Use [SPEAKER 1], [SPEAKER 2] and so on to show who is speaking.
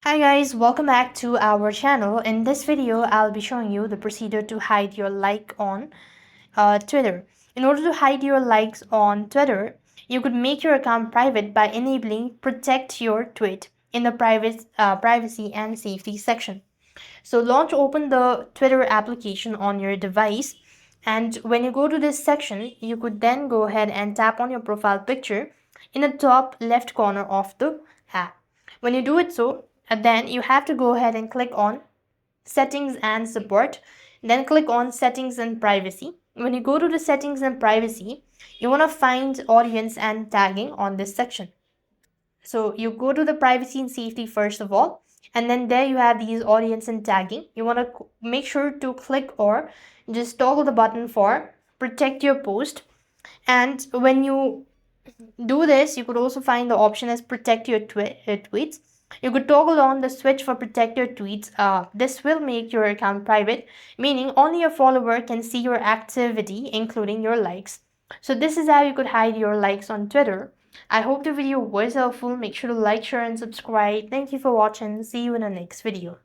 [SPEAKER 1] Hi guys, welcome back to our channel. In this video, I'll be showing you the procedure to hide your like on Twitter. In order to hide your likes on Twitter, you could make your account private by enabling protect your tweet in the privacy and safety section. So open the Twitter application on your device, and when you go to this section, you could then go ahead and tap on your profile picture in the top left corner of the app. When you do it then you have to go ahead and click on settings and support, then click on settings and privacy. When you go to the settings and privacy, you want to find audience and tagging on this section. So you go to the privacy and safety first of all, and then there you have these audience and tagging. You want to make sure to click or just toggle the button for protect your post. And when you do this, you could also find the option as protect your tweets. You could toggle on the switch for protect your tweets. This will make your account private, meaning only your follower can see your activity, including your likes. So this is how you could hide your likes on Twitter. I hope the video was helpful. Make sure to like, share, and subscribe. Thank you for watching. See you in the next video.